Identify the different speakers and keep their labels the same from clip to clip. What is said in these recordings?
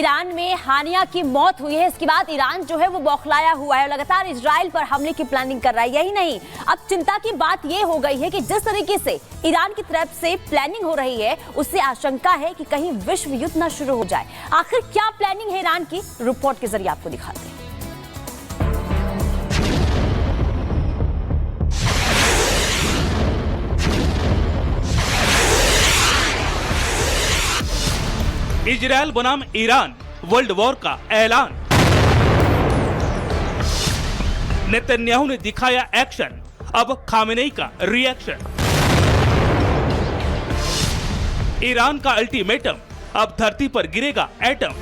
Speaker 1: Iran में हानिया की मौत हुई है, इसके बाद ईरान जो है वो बौखलाया हुआ है और लगातार इजराइल पर हमले की प्लानिंग कर रहा है। यही नहीं, अब चिंता की बात ये हो गई है कि जिस तरीके से ईरान की तरफ से प्लानिंग हो रही है, उससे आशंका है कि कहीं विश्व युद्ध न शुरू हो जाए। आखिर क्या प्लानिंग है ईरान की, रिपोर्ट के जरिए आपको दिखाते हैं।
Speaker 2: इजरायल बनाम ईरान वर्ल्ड वॉर का ऐलान। नेतन्याहू ने दिखाया एक्शन, अब खामेनेई का रिएक्शन। ईरान का अल्टीमेटम, अब धरती पर गिरेगा एटम।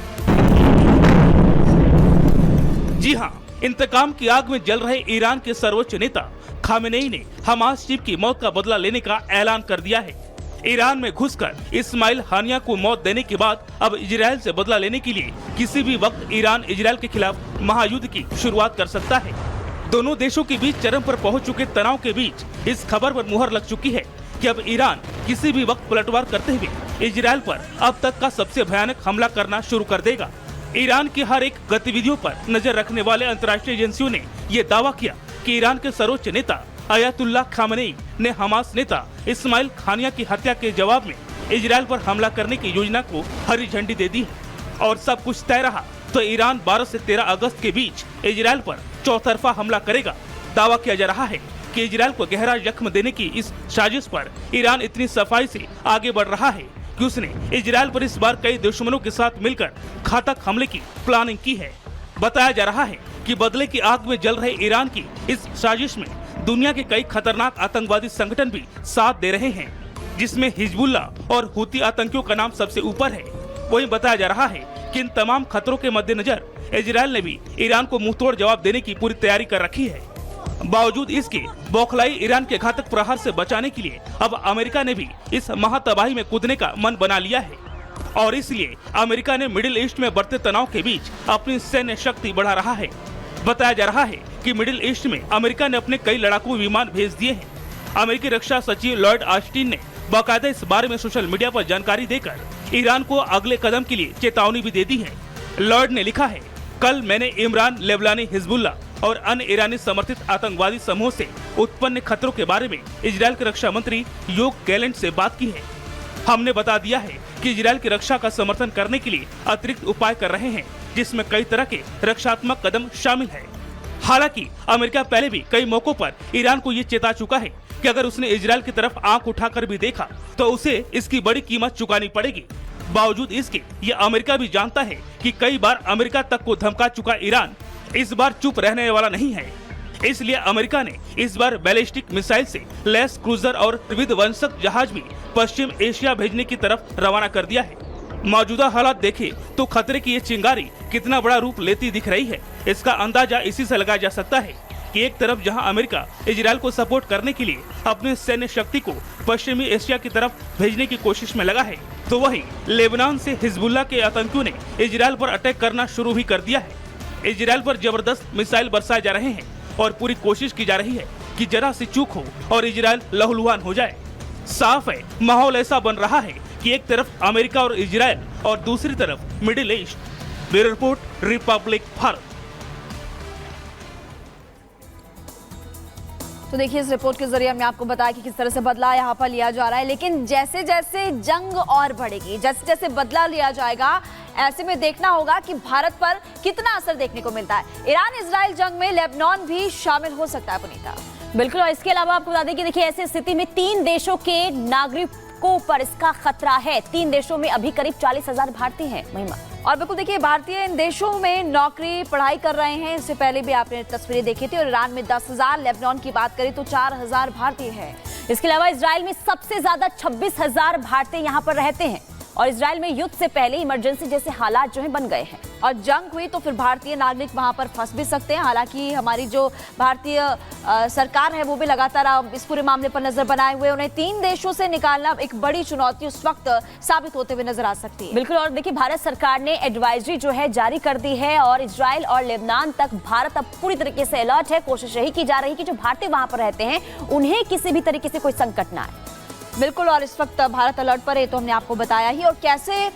Speaker 2: जी हां, इंतकाम की आग में जल रहे ईरान के सर्वोच्च नेता खामेनेई ने हमास चीफ की मौत का बदला लेने का ऐलान कर दिया है। ईरान में घुसकर इस्माइल हानिया को मौत देने के बाद अब इजरायल से बदला लेने के लिए किसी भी वक्त ईरान इजरायल के खिलाफ महायुद्ध की शुरुआत कर सकता है। दोनों देशों के बीच चरम पर पहुंच चुके तनाव के बीच इस खबर पर मुहर लग चुकी है कि अब ईरान किसी भी वक्त पलटवार करते हुए इजरायल पर अब तक का सबसे भयानक हमला करना शुरू कर देगा। ईरान की हर एक गतिविधियों पर नजर रखने वाले अंतर्राष्ट्रीय एजेंसियों ने ये दावा किया कि ईरान के सर्वोच्च नेता अयातुल्लाह खामेनेई ने हमास नेता इस्माइल हानिया की हत्या के जवाब में इजरायल पर हमला करने की योजना को हरी झंडी दे दी है और सब कुछ तय रहा तो ईरान 12 से 13 अगस्त के बीच इजरायल पर चौतरफा हमला करेगा। दावा किया जा रहा है कि इजरायल को गहरा जख्म देने की इस साजिश पर ईरान इतनी सफाई से आगे बढ़ रहा है कि उसने इजरायल पर इस बार कई दुश्मनों के साथ मिलकर घातक हमले की प्लानिंग की है। बताया जा रहा है कि बदले की आग में जल रहे ईरान की इस साजिश में दुनिया के कई खतरनाक आतंकवादी संगठन भी साथ दे रहे हैं, जिसमें हिजबुल्लाह और हुती आतंकियों का नाम सबसे ऊपर है। वहीं बताया जा रहा है कि इन तमाम खतरों के मद्देनजर इजरायल ने भी ईरान को मुंहतोड़ जवाब देने की पूरी तैयारी कर रखी है। बावजूद इसके बौखलाई ईरान के घातक प्रहार से बचाने के लिए अब अमेरिका ने भी इस महातबाही में कूदने का मन बना लिया है और इसलिए अमेरिका ने मिडिल ईस्ट में बढ़ते तनाव के बीच अपनी सैन्य शक्ति बढ़ा रहा है। बताया जा रहा है कि मिडिल ईस्ट में अमेरिका ने अपने कई लड़ाकू विमान भेज दिए हैं। अमेरिकी रक्षा सचिव लॉयड ऑस्टिन ने बाकायदा इस बारे में सोशल मीडिया पर जानकारी देकर ईरान को अगले कदम के लिए चेतावनी भी दे दी है। लॉयड ने लिखा है, कल मैंने इमरान, लेबनानी, हिजबुल्लाह और अन्य ईरानी समर्थित आतंकवादी समूह से उत्पन्न खतरों के बारे में इजरायल के रक्षा मंत्री योव गैलेंट से बात की है। हमने बता दिया है कि इजरायल की रक्षा का समर्थन करने के लिए अतिरिक्त उपाय कर रहे हैं, जिसमें कई तरह के रक्षात्मक कदम शामिल है। हालांकि अमेरिका पहले भी कई मौकों पर ईरान को ये चेता चुका है कि अगर उसने इजरायल की तरफ आंख उठाकर भी देखा तो उसे इसकी बड़ी कीमत चुकानी पड़ेगी। बावजूद इसके ये अमेरिका भी जानता है कि कई बार अमेरिका तक को धमका चुका ईरान इस बार चुप रहने वाला नहीं है। इसलिए अमेरिका ने इस बार बैलिस्टिक मिसाइल से लैस क्रूजर और विध्वंसक जहाज भी पश्चिम एशिया भेजने की तरफ रवाना कर दिया है। मौजूदा हालात देखे तो खतरे की ये चिंगारी कितना बड़ा रूप लेती दिख रही है, इसका अंदाजा इसी से लगाया जा सकता है कि एक तरफ जहां अमेरिका इजरायल को सपोर्ट करने के लिए अपने सैन्य शक्ति को पश्चिमी एशिया की तरफ भेजने की कोशिश में लगा है, तो वहीं लेबनान से हिजबुल्लाह के आतंकियों ने इजरायल पर अटैक करना शुरू भी कर दिया है। इजरायल पर जबरदस्त मिसाइल बरसाए जा रहे हैं और पूरी कोशिश की जा रही है कि जरा सी चूक हो और इजरायल लहूलुहान हो जाए। साफ है, माहौल ऐसा बन रहा है कि एक तरफ अमेरिका और इजरायल और दूसरी तरफ middle east. Bureau report, Republic Bharat.
Speaker 1: तो देखिए, इस रिपोर्ट के जरिए हमने आपको बताया कि किस तरह से बदला यहाँ पर लिया जा रहा है, लेकिन जैसे जैसे जंग और बढ़ेगी, जैसे जैसे बदला लिया जाएगा, ऐसे में देखना होगा कि भारत पर कितना असर देखने को मिलता है। ईरान इजराइल जंग में लेबनान भी शामिल हो सकता है पुनीता। बिल्कुल, और इसके अलावा आपको बता दें कि देखिए, ऐसी स्थिति में 3 देशों के नागरिकों पर इसका खतरा है। 3 देशों में अभी करीब 40,000 भारतीय हैं। महिमा, और बिल्कुल देखिए, भारतीय इन देशों में नौकरी पढ़ाई कर रहे हैं। इससे पहले भी आपने तस्वीरें देखी थी। और ईरान में 10,000, लेबनान की बात करें तो 4,000 भारतीय हैं। इसके अलावा इजराइल में सबसे ज्यादा 26,000 भारतीय यहाँ पर रहते हैं। और इजराइल में युद्ध से पहले इमरजेंसी जैसे हालात जो है बन गए हैं, और जंग हुई तो फिर भारतीय नागरिक वहां पर फंस भी सकते हैं। हालांकि हमारी जो भारतीय सरकार है वो भी लगातार इस पूरे मामले पर नजर बनाए हुए, उन्हें 3 देशों से निकालना एक बड़ी चुनौती उस वक्त साबित होते हुए नजर आ सकती है। बिल्कुल, और देखिए, भारत सरकार ने एडवाइजरी जो है जारी कर दी है और इजराइल और लेबनान तक भारत अब पूरी तरीके से अलर्ट है। कोशिश यही की जा रही है कि जो भारतीय वहां पर रहते हैं उन्हें किसी भी तरीके से कोई संकट ना आए। बिल्कुल, और इस वक्त भारत अलर्ट पर है, तो हमने आपको बताया ही। और कैसे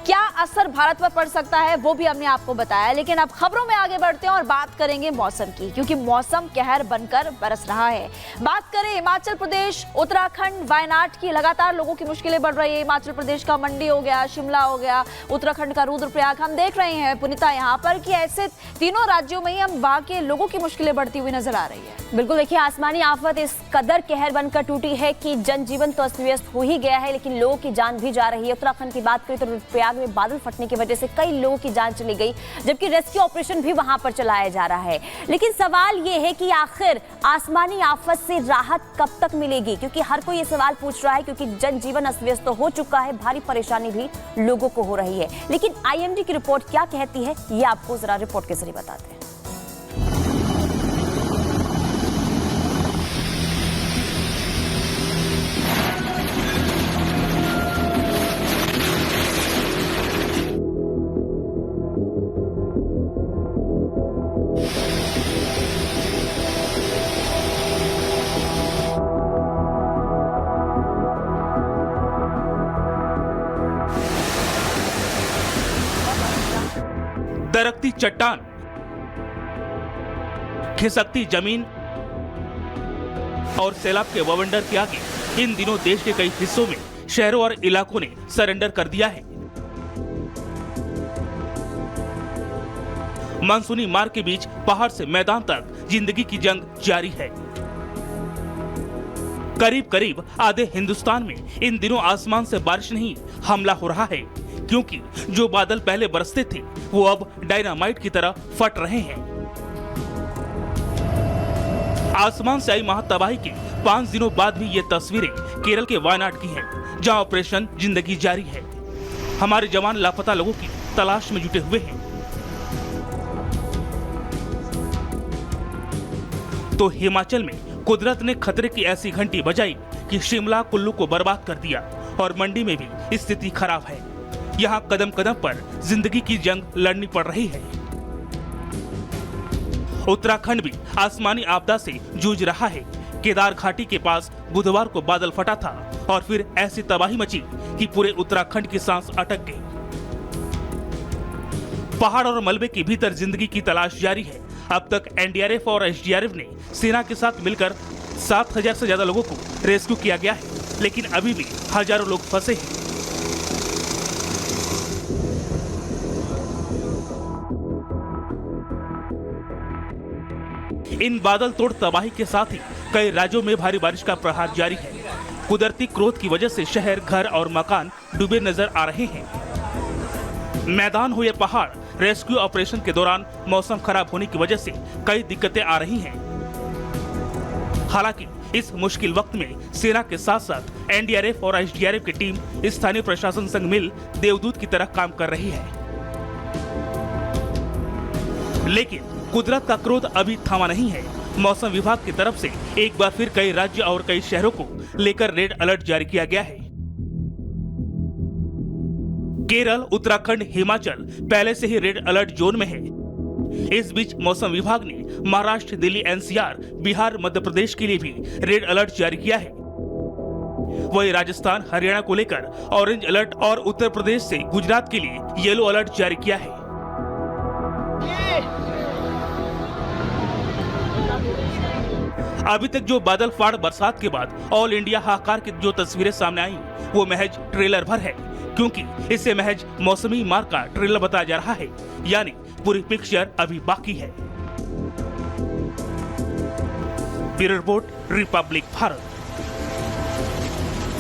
Speaker 1: क्या असर भारत पर पड़ सकता है वो भी हमने आपको बताया। लेकिन अब खबरों में आगे बढ़ते हैं और बात करेंगे मौसम की, क्योंकि मौसम कहर बनकर बरस रहा है। बात करें हिमाचल प्रदेश, उत्तराखंड, वायनाड की, लगातार लोगों की मुश्किलें बढ़ रही है। हिमाचल प्रदेश का मंडी हो गया, शिमला हो गया, उत्तराखंड का रुद्रप्रयाग। हम देख रहे हैं पुनीता यहाँ पर कि ऐसे तीनों राज्यों में ही हम वहां के लोगों की मुश्किलें बढ़ती हुई नजर आ रही है।
Speaker 3: बिल्कुल, देखिए आसमानी आफत इस कदर कहर बनकर टूटी है कि जनजीवन तो अस्त व्यस्त हो ही गया है, लेकिन लोगों की जान भी जा रही है। उत्तराखंड की बात करें तो रुद्रप्रयाग में बादल फटने की वजह से कई लोगों की जान चली गई, जबकि रेस्क्यू ऑपरेशन भी वहां पर चलाया जा रहा है। लेकिन सवाल ये है कि आखिर आसमानी आफत से राहत कब तक मिलेगी, क्योंकि हर कोई ये सवाल पूछ रहा है, क्योंकि जनजीवन अस्त व्यस्त तो हो चुका है, भारी परेशानी भी लोगों को हो रही है। लेकिन आईएमडी की रिपोर्ट क्या कहती है, ये आपको जरा रिपोर्ट के जरिए बताते हैं।
Speaker 2: दरकती चट्टान, खिसकती जमीन और सैलाब के बवंडर के आगे इन दिनों देश के कई हिस्सों में शहरों और इलाकों ने सरेंडर कर दिया है। मानसूनी मार के बीच पहाड़ से मैदान तक जिंदगी की जंग जारी है। करीब करीब आधे हिंदुस्तान में इन दिनों आसमान से बारिश नहीं, हमला हो रहा है, क्योंकि जो बादल पहले बरसते थे वो अब डायनामाइट की तरह फट रहे हैं। आसमान से आई महातबाही के 5 दिनों बाद भी ये तस्वीरें केरल के वायनाड की हैं, जहां ऑपरेशन जिंदगी जारी है। हमारे जवान लापता लोगों की तलाश में जुटे हुए हैं। तो हिमाचल में कुदरत ने खतरे की ऐसी घंटी बजाई कि शिमला कुल्लू को बर्बाद कर दिया और मंडी में भी स्थिति खराब है। यहाँ कदम कदम पर जिंदगी की जंग लड़नी पड़ रही है। उत्तराखंड भी आसमानी आपदा से जूझ रहा है। केदार घाटी के पास बुधवार को बादल फटा था और फिर ऐसी तबाही मची कि पूरे उत्तराखंड की सांस अटक गई। पहाड़ और मलबे के भीतर जिंदगी की तलाश जारी है। अब तक एनडीआरएफ और एसडीआरएफ ने सेना के साथ मिलकर 7,000 से ज्यादा लोगों को रेस्क्यू किया गया है, लेकिन अभी भी हजारों लोग फंसे हैं। इन बादल तोड़ तबाही के साथ ही कई राज्यों में भारी बारिश का प्रहार जारी है। कुदरती क्रोध की वजह से शहर, घर और मकान डूबे नजर आ रहे हैं। मैदान हो या पहाड़, रेस्क्यू ऑपरेशन के दौरान मौसम खराब होने की वजह से कई दिक्कतें आ रही हैं। हालांकि इस मुश्किल वक्त में सेना के साथ साथ एनडीआरएफ और एसडीआरएफ की टीम स्थानीय प्रशासन संग मिल देवदूत की तरह काम कर रही है। लेकिन कुदरत का क्रोध अभी थमा नहीं है। मौसम विभाग की तरफ से एक बार फिर कई राज्य और कई शहरों को लेकर रेड अलर्ट जारी किया गया है। केरल, उत्तराखंड, हिमाचल पहले से ही रेड अलर्ट जोन में है। इस बीच मौसम विभाग ने महाराष्ट्र, दिल्ली, एनसीआर, बिहार, मध्य प्रदेश के लिए भी रेड अलर्ट जारी किया है। वही राजस्थान, हरियाणा को लेकर ऑरेंज अलर्ट और उत्तर प्रदेश से गुजरात के लिए येलो अलर्ट जारी किया है। अभी तक जो बादल फाड़ बरसात के बाद ऑल इंडिया हाहाकार की जो तस्वीरें सामने आई वो महज ट्रेलर भर है, क्योंकि इसे महज मौसमी मार का ट्रेलर बताया जा रहा है, यानी पूरी पिक्चर अभी बाकी है। Bureau report, Republic Bharat.